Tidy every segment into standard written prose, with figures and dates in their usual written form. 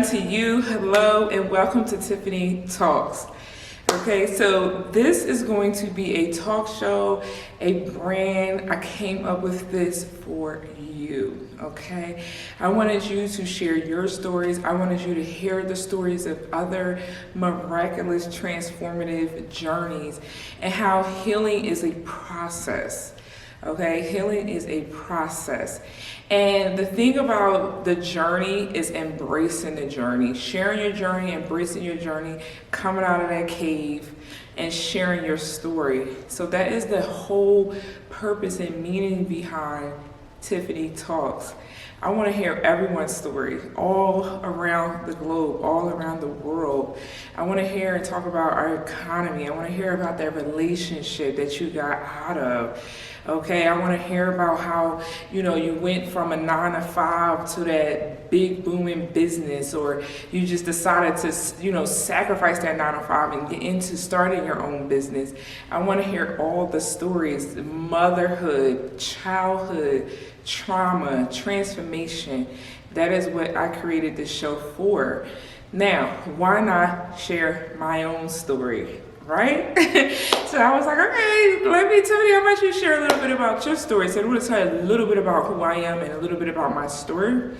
to you. Hello and welcome to Tiffany Talks. Okay, so this is going to be a talk show, a brand. I came up with this for you, okay? I wanted you to share your stories. I wanted you to hear the stories of other miraculous, transformative journeys and how healing is a process. Okay, healing is a process. And the thing about the journey is embracing the journey, sharing your journey, embracing your journey, coming out of that cave and sharing your story. So that is the whole purpose and meaning behind Tiffany Talks. I want to hear everyone's story all around the globe, all around the world. I want to hear and talk about our economy. I want to hear about that relationship that you got out of. Okay, I want to hear about how, you went from a 9 to 5 to that big booming business, or you just decided to, sacrifice that 9 to 5 and get into starting your own business. I want to hear all the stories, motherhood, childhood, trauma, transformation. That is what I created this show for. Now, why not share my own story? Right? So I was like, okay, Tiffany, how about you share a little bit about your story? So I'm going to tell you a little bit about who I am and a little bit about my story.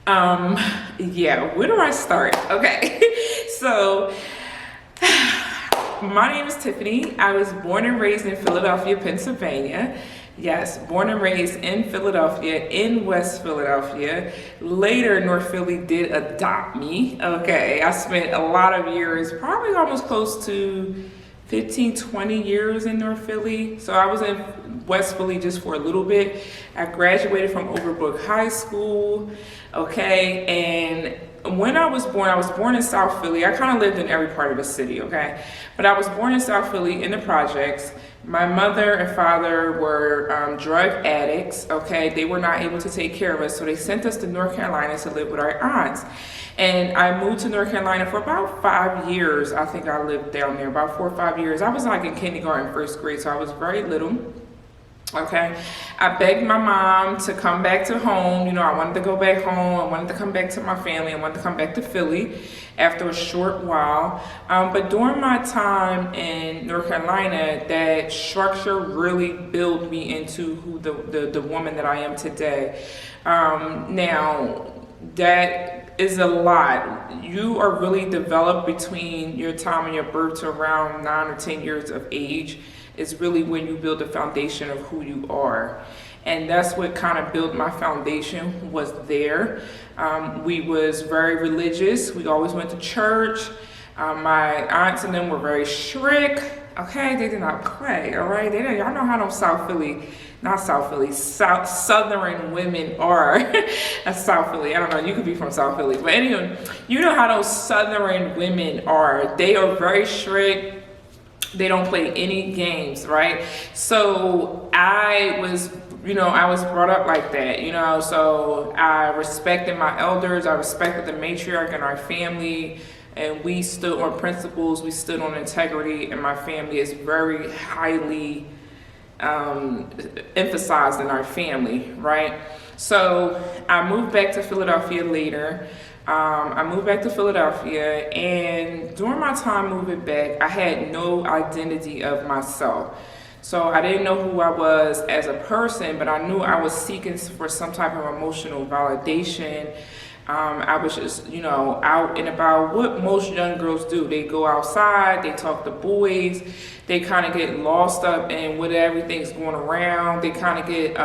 Where do I start? Okay. So my name is Tiffany. I was born and raised in Philadelphia, Pennsylvania. Yes, born and raised in Philadelphia, in West Philadelphia. Later, North Philly did adopt me. Okay, I spent a lot of years, probably almost close to 15, 20 years in North Philly. So I was in West Philly just for a little bit. I graduated from Overbrook High School. Okay, and when I was born in South Philly. I kind of lived in every part of the city, okay? But I was born in South Philly in the projects. My mother and father were drug addicts, okay? They were not able to take care of us, so they sent us to North Carolina to live with our aunts. And I moved to North Carolina for about 5 years. I think I lived down there about 4 or 5 years. I was like in kindergarten, first grade, so I was very little. Okay, I begged my mom to come back to home. I wanted to go back home. I wanted to come back to my family. I wanted to come back to Philly after a short while. But during my time in North Carolina, that structure really built me into who the woman that I am today. Now, that is a lot. You are really developed between your time and your birth to around 9 or 10 years of age. Is really when you build the foundation of who you are. And that's what kind of built my foundation, was there. We was very religious. We always went to church. My aunts and them were very strict. Okay, they did not play, all right? Y'all know how those Southern women are. That's South Philly. I don't know, you could be from South Philly. But anyway, you know how those Southern women are. They are very strict. They don't play any games, right? So I was brought up like that, so I respected my elders. I respected the matriarch in our family, and we stood on principles. We stood on integrity, and my family is very highly emphasized in our family, right? So I moved back to Philadelphia later. I moved back to Philadelphia, and during my time moving back, I had no identity of myself. So I didn't know who I was as a person, but I knew I was seeking for some type of emotional validation. I was just, out and about, what most young girls do. They go outside, they talk to boys, they kind of get lost up in what everything's going around. They kind of get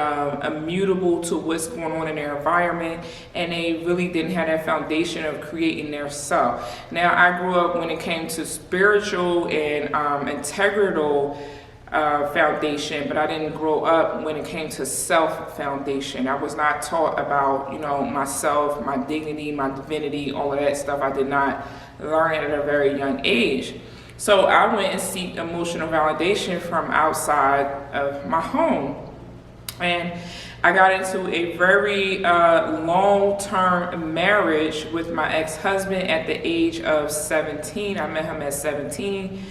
immutable to what's going on in their environment, and they really didn't have that foundation of creating their self. Now, I grew up when it came to spiritual and integral foundation, but I didn't grow up when it came to self foundation. I was not taught about, myself, my dignity, my divinity, all of that stuff. I did not learn it at a very young age. So I went and sought emotional validation from outside of my home. And I got into a very long-term marriage with my ex-husband at the age of 17. I met him at 17.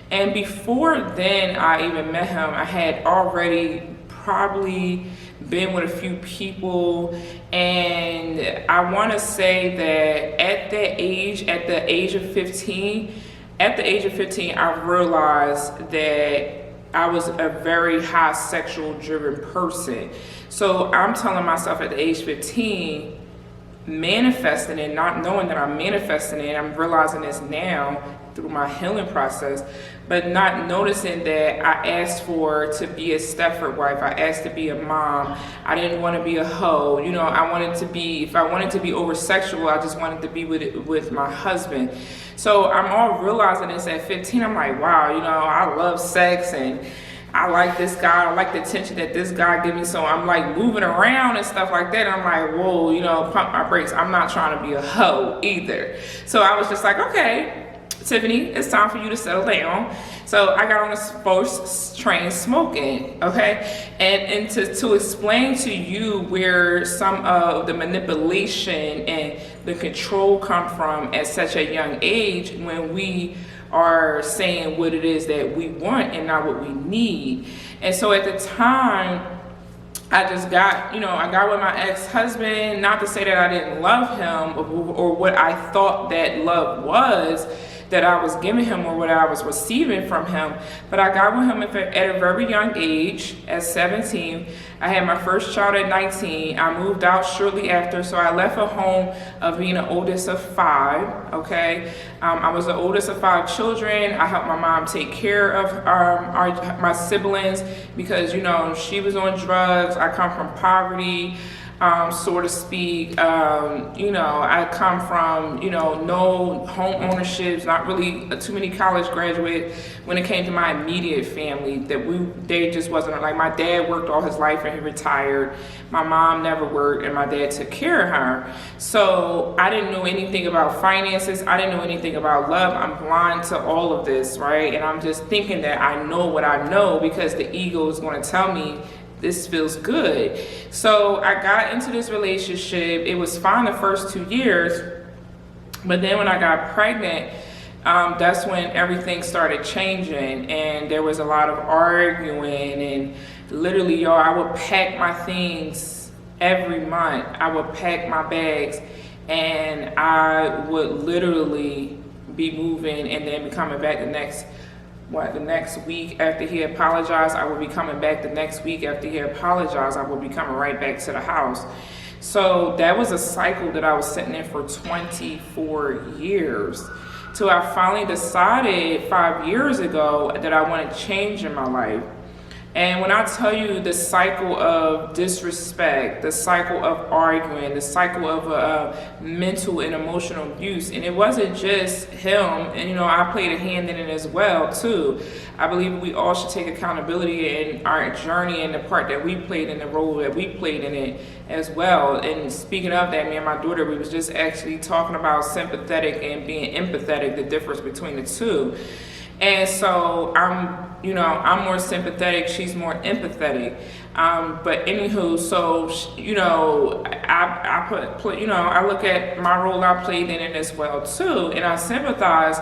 And before then I even met him, I had already probably been with a few people, and I want to say that at the age of 15, I realized that I was a very high sexual driven person. So I'm telling myself at the age 15, manifesting it, not knowing that I'm manifesting it. I'm realizing this now through my healing process, but not noticing that I asked to be a Stepford wife. I asked to be a mom. I didn't want to be a hoe. You know, if I wanted to be over sexual, I just wanted to be with my husband. So I'm all realizing this at 15. I'm like, wow, you know, I love sex and I like this guy. I like the attention that this guy gives me. So I'm like moving around and stuff like that. I'm like, whoa, you know, pump my brakes. I'm not trying to be a hoe either. So I was just like, okay, Tiffany, it's time for you to settle down. So I got on this first train smoking, okay? And to explain to you where some of the manipulation and the control come from at such a young age, when we are saying what it is that we want and not what we need. And so at the time, I got with my ex-husband, not to say that I didn't love him or what I thought that love was that I was giving him or what I was receiving from him, but I got with him at a very young age, at 17. I had my first child at 19. I moved out shortly after, so I left a home of being the oldest of 5, okay? I was the oldest of 5 children. I helped my mom take care of my siblings because, you know, she was on drugs. I come from poverty. So to speak, you know, I come from, you know, no home ownerships, not really too many college graduates. When it came to my immediate family, they just wasn't, like, my dad worked all his life and he retired. My mom never worked and my dad took care of her. So I didn't know anything about finances. I didn't know anything about love. I'm blind to all of this, right? And I'm just thinking that I know what I know because the ego is going to tell me this feels good. So I got into this relationship. It was fine the first 2 years, but then when I got pregnant, that's when everything started changing, and there was a lot of arguing, and literally, y'all, I would pack my things every month. I would pack my bags, and I would literally be moving and then be coming back the next week after he apologized. I would be coming back the next week after he apologized. I would be coming right back to the house. So that was a cycle that I was sitting in for 24 years. Till I finally decided 5 years ago that I want to change in my life. And when I tell you the cycle of disrespect, the cycle of arguing, the cycle of mental and emotional abuse, and it wasn't just him, and you know, I played a hand in it as well too. I believe we all should take accountability in our journey and the part that we played in the role that we played in it as well. And speaking of that, me and my daughter, we was just actually talking about sympathetic and being empathetic, the difference between the two. And so I'm more sympathetic, she's more empathetic. But anywho, so, you know, I look at my role I played in it as well too, and I sympathize.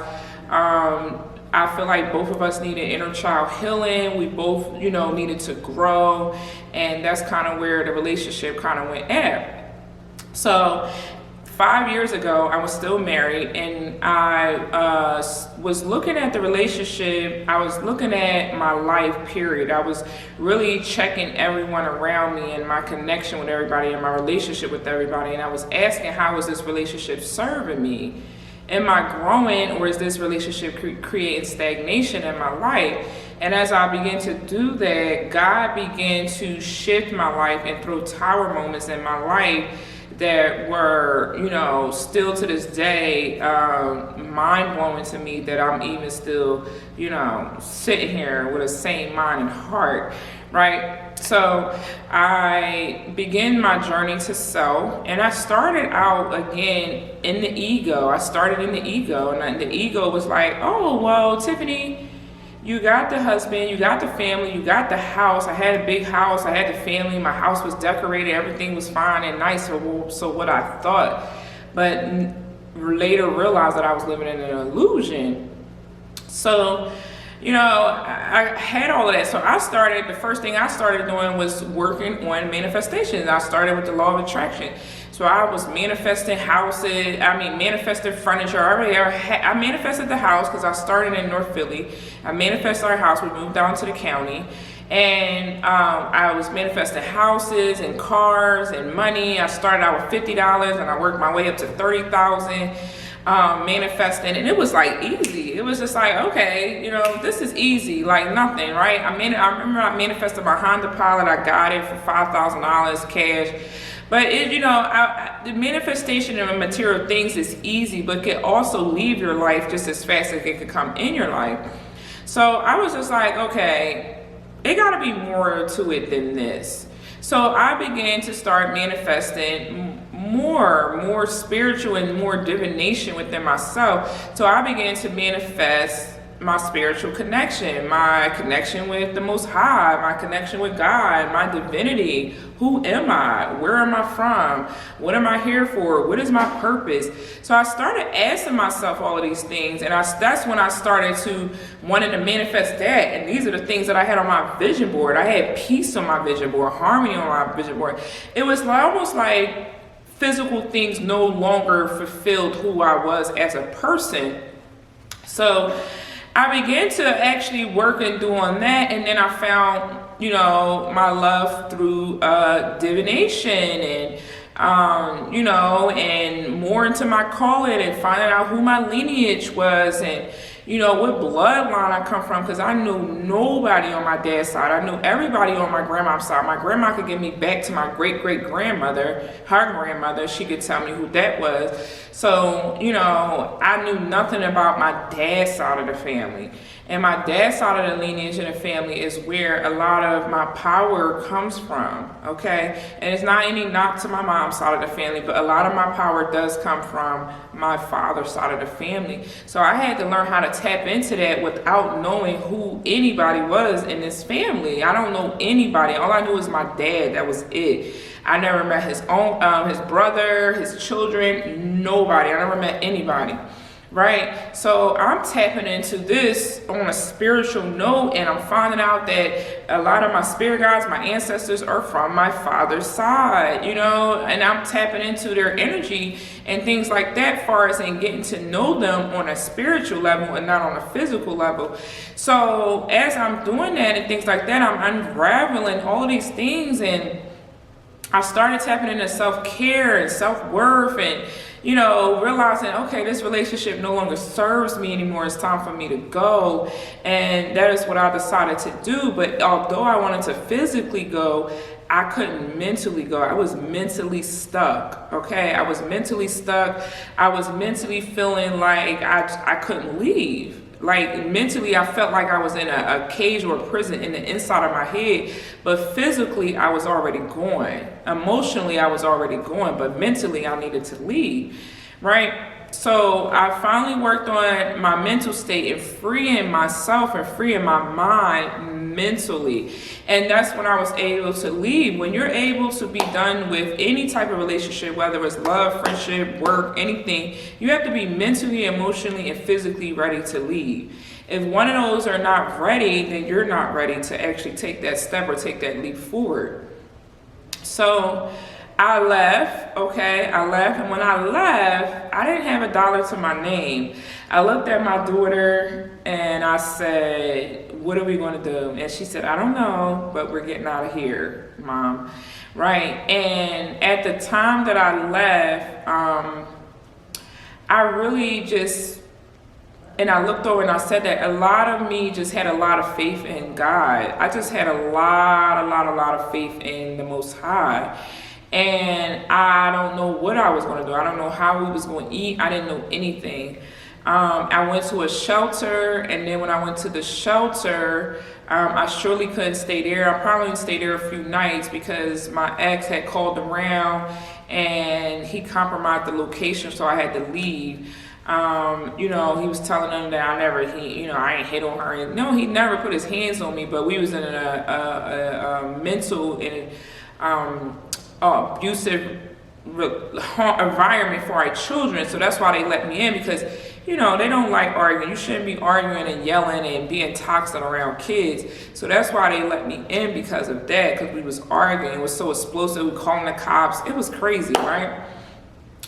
I feel like both of us needed inner child healing. We both, you know, needed to grow, and that's kind of where the relationship kind of went at. So 5 years ago, I was still married, and I was looking at the relationship. I was looking at my life, period. I was really checking everyone around me and my connection with everybody and my relationship with everybody. And I was asking, how is this relationship serving me? Am I growing, or is this relationship creating stagnation in my life? And as I began to do that, God began to shift my life and throw tower moments in my life that were, you know, still to this day, mind-blowing to me, that I'm even still, you know, sitting here with a sane mind and heart, right? So I began my journey to self, and I started out again in the ego. And the ego was like, oh, well, Tiffany, you got the husband, you got the family, you got the house. I had a big house, I had the family, my house was decorated, everything was fine and nice, so what I thought. But later realized that I was living in an illusion. So you know, I had all of that. So the first thing I started doing was working on manifestation. I started with the law of attraction. So I was manifesting houses, manifested furniture. I manifested the house because I started in North Philly. I manifested our house. We moved down to the county. And I was manifesting houses and cars and money. I started out with $50 and I worked my way up to $30,000. Manifesting, and it was like easy. It was just like, okay, this is easy, like nothing, right? I remember I manifested my Honda Pilot. I got it for $5,000 cash. But the manifestation of material things is easy, but can also leave your life just as fast as it could come in your life. So I was just like, okay, it got to be more to it than this. So I began to start manifesting more spiritual and more divination within myself. So I began to manifest my spiritual connection, my connection with the Most High, my connection with God, my divinity. Who am I? Where am I from? What am I here for? What is my purpose? So I started asking myself all of these things, and that's when I started to wanting to manifest that. And these are the things that I had on my vision board. I had peace on my vision board, harmony on my vision board. It was almost like physical things no longer fulfilled who I was as a person. So I began to actually work and doing that, and then I found, my love through divination and, and more into my calling and finding out who my lineage was and, what bloodline I come from, because I knew nobody on my dad's side. I knew everybody on my grandma's side. My grandma could get me back to my great-great-grandmother, her grandmother. She could tell me who that was. So, I knew nothing about my dad's side of the family. And my dad's side of the lineage in the family is where a lot of my power comes from, okay? And it's not any knock to my mom's side of the family, but a lot of my power does come from my father's side of the family. So I had to learn how to tap into that without knowing who anybody was in this family. I don't know anybody. All I knew was my dad. That was it. I never met his brother, his children, nobody. I never met anybody. Right? So I'm tapping into this on a spiritual note, and I'm finding out that a lot of my spirit guides, my ancestors, are from my father's side, and I'm tapping into their energy and things like that, far as in getting to know them on a spiritual level and not on a physical level. So as I'm doing that and things like that, I'm unraveling all of these things, and I started tapping into self-care and self-worth and realizing, okay, this relationship no longer serves me anymore. It's time for me to go. And that is what I decided to do. But although I wanted to physically go, I couldn't mentally go. I was mentally stuck, okay? I was mentally stuck. I was mentally feeling like I couldn't leave. Like mentally, I felt like I was in a cage or a prison in the inside of my head, but physically, I was already going. Emotionally, I was already going, but mentally, I needed to leave, right? So I finally worked on my mental state and freeing myself and freeing my mind mentally. And that's when I was able to leave. When you're able to be done with any type of relationship, whether it's love, friendship, work, anything, you have to be mentally, emotionally, and physically ready to leave. If one of those are not ready, then you're not ready to actually take that step or take that leap forward. So I left, okay? And when I left, I didn't have $1 to my name. I looked at my daughter and I said, what are we going to do? And she said, I don't know, but we're getting out of here, Mom. Right? And at the time that I left, I really just, and I looked over and I said that a lot of me just had a lot of faith in God. I just had a lot of faith in the Most High. And I don't know what I was going to do. I don't know how we was going to eat. I didn't know anything. I went to a shelter, and then when I went to the shelter, I surely couldn't stay there. I probably stayed there a few nights because my ex had called around and he compromised the location, so I had to leave. He was telling them that I ain't hit on her. No, he never put his hands on me, but we was in a mental and abusive environment for our children, so that's why they let me in, because you know, they don't like arguing. You shouldn't be arguing and yelling and being toxic around kids. So that's why they let me in, because of that, because we was arguing. It was so explosive. We calling the cops. It was crazy, right?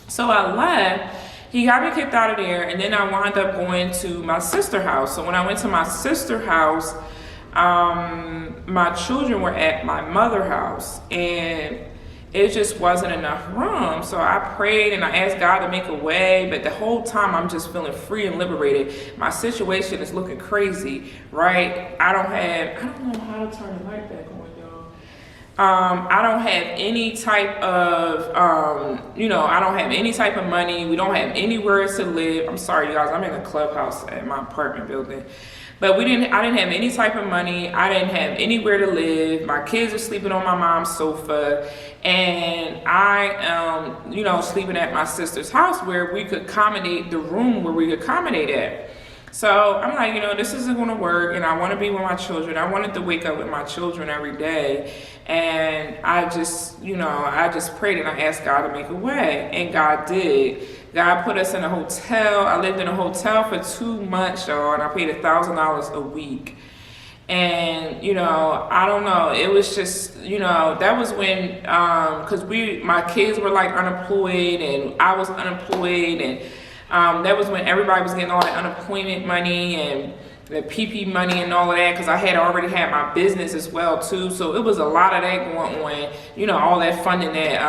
So I left. He got me kicked out of there, and then I wound up going to my sister's house. So when I went to my sister's house, my children were at my mother's house, and it just wasn't enough room. So I prayed and I asked God to make a way, but the whole time I'm just feeling free and liberated. My situation is looking crazy, right? I don't know how to turn the light back on, y'all. I don't have any type of, I don't have any type of money. We don't have anywhere to live. I'm sorry, you guys, I'm in a clubhouse at my apartment building. But I didn't have any type of money. I didn't have anywhere to live. My kids are sleeping on my mom's sofa. And I am, sleeping at my sister's house where we could accommodate the room where we could accommodate at. So I'm like, this isn't going to work. And I want to be with my children. I wanted to wake up with my children every day. And I just prayed and I asked God to make a way. And God did. God put us in a hotel. I lived in a hotel for 2 months, y'all, and I paid $1,000 a week. And, I don't know. It was just, that was when, because my kids were like unemployed and I was unemployed. And that was when everybody was getting all the unemployment money and the PP money and all of that, because I had already had my business as well, too. So it was a lot of that going on, all that funding that,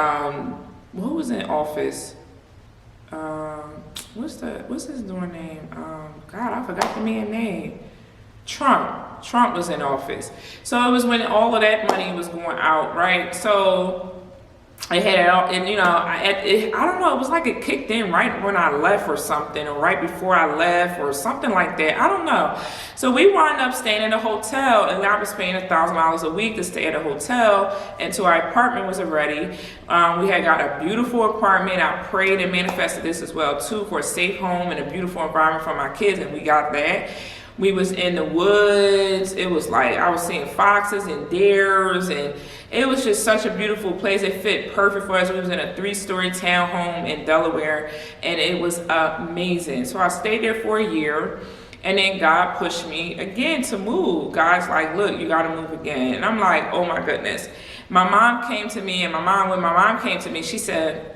what was in office? What's his door name? God, I forgot the man's name. Trump was in office. So it was when all of that money was going out, right? So I had it all, and I don't know, it was like it kicked in right when I left or something, or right before I left or something like that. I don't know. So we wound up staying in a hotel, and I was paying $1,000 a week to stay at a hotel until our apartment was ready. We had got a beautiful apartment. I prayed and manifested this as well too, for a safe home and a beautiful environment for my kids, and we got that. We was in the woods. It was like I was seeing foxes and deers, and it was just such a beautiful place. It fit perfect for us. We was in a 3-story townhome in Delaware, and it was amazing. So I stayed there for a year, and then God pushed me again to move. God's like, look, you got to move again. And I'm like, oh my goodness. My mom came to me, and when my mom came to me, she said,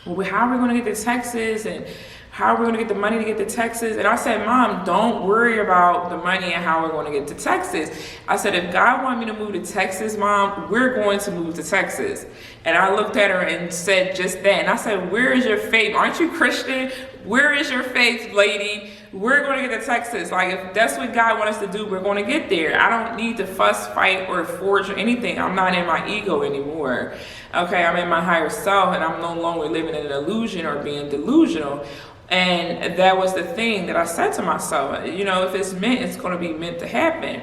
well, how are we going to get to Texas? And how are we going to get the money to get to Texas? And I said, Mom, don't worry about the money and how we're going to get to Texas. I said, if God wanted me to move to Texas, Mom, we're going to move to Texas. And I looked at her and said just that. And I said, where is your faith? Aren't you Christian? Where is your faith, lady? We're going to get to Texas. Like, if that's what God wants us to do, we're going to get there. I don't need to fuss, fight, or forge or anything. I'm not in my ego anymore. Okay, I'm in my higher self, and I'm no longer living in an illusion or being delusional. And that was the thing that I said to myself, if it's meant, it's going to be meant to happen.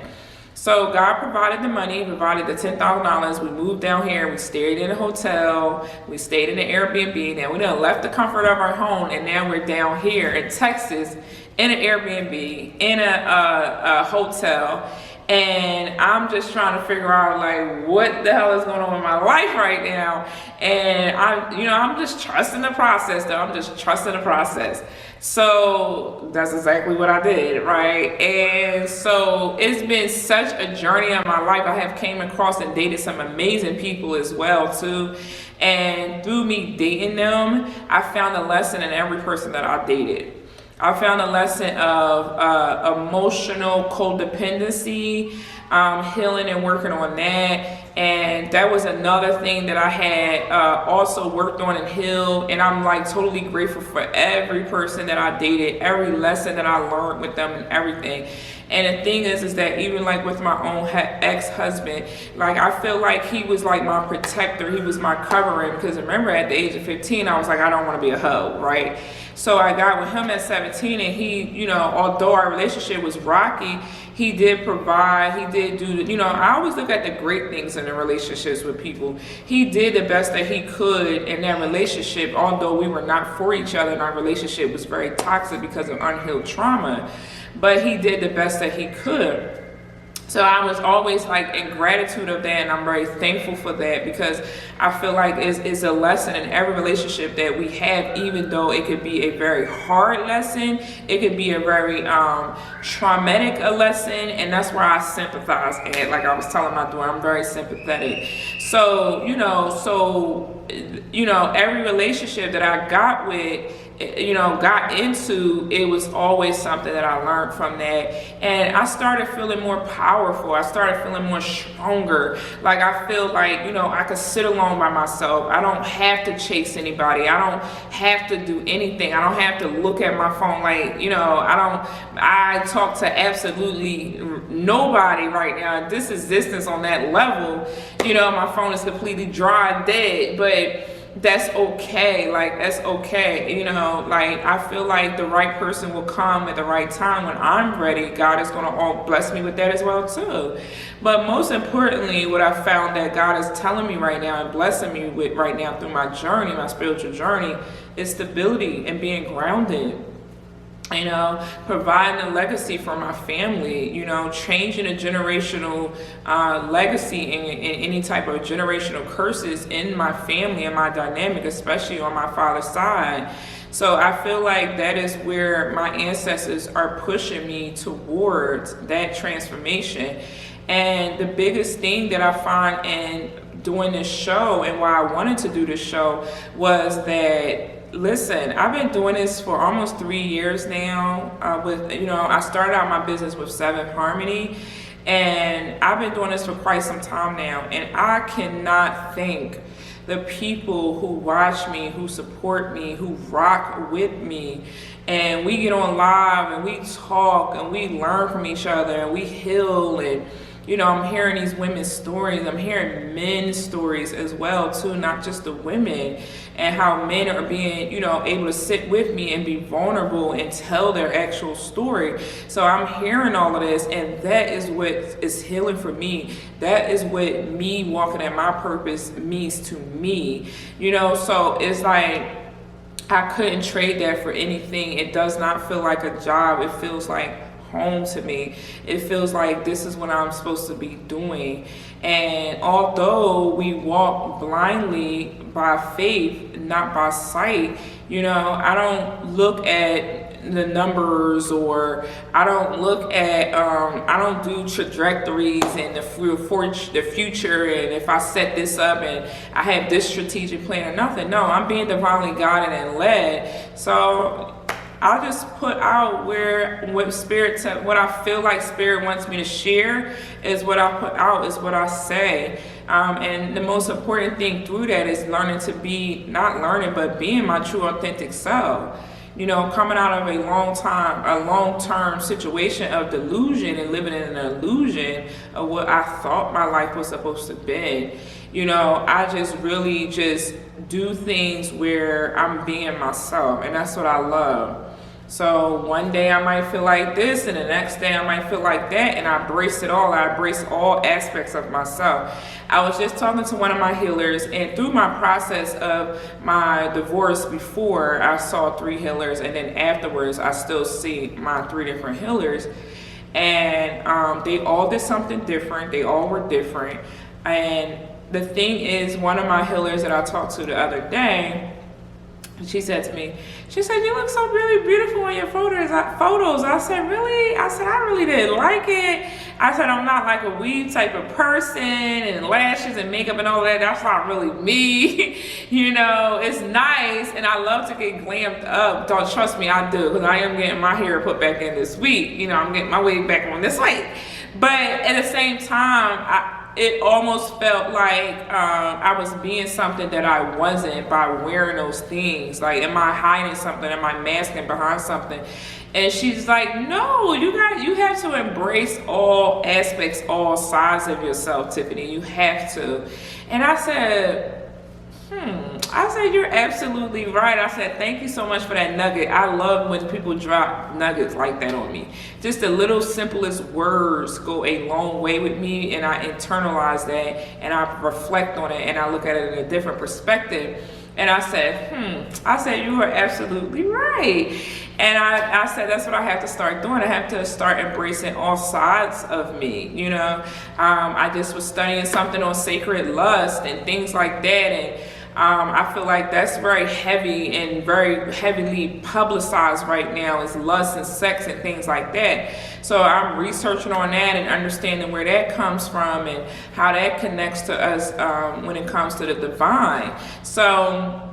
So God provided the money, provided the $10,000. We moved down here. We stayed in a hotel. We stayed in an Airbnb. Now we done left the comfort of our home, and now we're down here in Texas in an Airbnb, in a hotel. And I'm just trying to figure out, like, what the hell is going on in my life right now. And I'm just trusting the process, though. I'm just trusting the process. So that's exactly what I did, right? And so it's been such a journey of my life. I have came across and dated some amazing people as well, too. And through me dating them, I found a lesson in every person that I dated. I found a lesson of emotional codependency, healing and working on that. And that was another thing that I had also worked on and healed. And I'm like totally grateful for every person that I dated, every lesson that I learned with them and everything. And the thing is that even like with my own ex-husband, like I feel like he was like my protector. He was my covering, because remember at the age of 15, I was like, I don't want to be a hoe, right? So I got with him at 17, and he, although our relationship was rocky, he did provide, he did do, I always look at the great things in the relationships with people. He did the best that he could in that relationship, although we were not for each other and our relationship was very toxic because of unhealed trauma. But he did the best that he could. So I was always like in gratitude of that, and I'm very thankful for that, because I feel like it's a lesson in every relationship that we have. Even though it could be a very hard lesson, it could be a very traumatic a lesson, and that's where I sympathize at. Like I was telling my daughter, I'm very sympathetic. So every relationship that I got into, it was always something that I learned from that. And I started feeling more powerful. I started feeling more stronger. Like I feel like, I could sit alone by myself. I don't have to chase anybody. I don't have to do anything. I don't have to look at my phone. Like, I talk to absolutely nobody right now. This existence on that level, my phone is completely dry and dead, but that's okay. Like, that's okay. Like, I feel like the right person will come at the right time when I'm ready. God is going to all bless me with that as well too. But most importantly, what I found that God is telling me right now and blessing me with right now through my journey, my spiritual journey, is stability and being grounded. Providing a legacy for my family, changing a generational legacy and any type of generational curses in my family and my dynamic, especially on my father's side. So I feel like that is where my ancestors are pushing me towards that transformation. And the biggest thing that I find in doing this show, and why I wanted to do this show, was that, listen, I've been doing this for almost 3 years now. I started out my business with 7 Harmony, and I've been doing this for quite some time now. And I cannot thank the people who watch me, who support me, who rock with me. And we get on live and we talk and we learn from each other and we heal. And I'm hearing these women's stories. I'm hearing men's stories as well too, not just the women, and how men are being, able to sit with me and be vulnerable and tell their actual story. So I'm hearing all of this, and that is what is healing for me. That is what me walking in my purpose means to me. So it's like, I couldn't trade that for anything. It does not feel like a job. It feels like home to me. It feels like this is what I'm supposed to be doing. And although we walk blindly by faith, not by sight, I don't look at the numbers, or I don't look at I don't do trajectories and the future, and if I set this up and I have this strategic plan or nothing. No, I'm being divinely guided and led. So I'll just put out what I feel like Spirit wants me to share is what I put out, is what I say. And the most important thing through that is learning to be, not learning, but being my true authentic self. Coming out of a long-term situation of delusion and living in an illusion of what I thought my life was supposed to be. I just really just do things where I'm being myself, and that's what I love. So one day I might feel like this, and the next day I might feel like that, and I embrace it all. I embrace all aspects of myself. I was just talking to one of my healers, and through my process of my divorce, before I saw 3 healers, and then afterwards I still see my 3 different healers, and they all did something different. They all were different. And the thing is, one of my healers that I talked to the other day, she said to me, you look so really beautiful in your photos. I said, really? I said, I really didn't like it. I said, I'm not like a weave type of person, and lashes and makeup and all that. That's not really me. It's nice, and I love to get glammed up. Don't trust me, I do, because I am getting my hair put back in this week. I'm getting my wig back on this week. But at the same time, it almost felt like I was being something that I wasn't by wearing those things. Like, am I hiding something? Am I masking behind something? And she's like, no, you have to embrace all aspects, all sides of yourself, Tiffany. You have to. And I said, you're absolutely right. I said, thank you so much for that nugget. I love when people drop nuggets like that on me. Just the little simplest words go a long way with me, and I internalize that, and I reflect on it, and I look at it in a different perspective. And I said, you are absolutely right. And I said, that's what I have to start doing. I have to start embracing all sides of me, you know. I just was studying something on sacred lust and things like that. And I feel like that's very heavy and very heavily publicized right now, is lust and sex and things like that. So I'm researching on that and understanding where that comes from and how that connects to us when it comes to the divine. So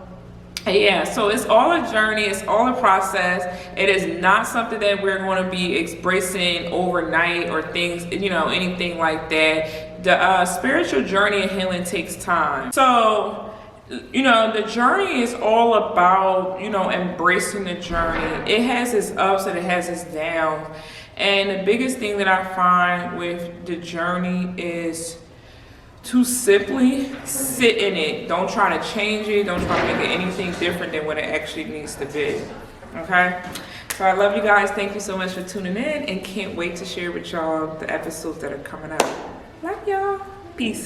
yeah, so it's all a journey, it's all a process. It is not something that we're going to be embracing overnight or things, you know, anything like that. The spiritual journey and healing takes time. So, you know, the journey is all about, you know, embracing the journey. It has its ups and it has its downs. And the biggest thing that I find with the journey is to simply sit in it. Don't try to change it. Don't try to make it anything different than what it actually needs to be. Okay? So I love you guys. Thank you so much for tuning in, and can't wait to share with y'all the episodes that are coming out. Love y'all. Peace.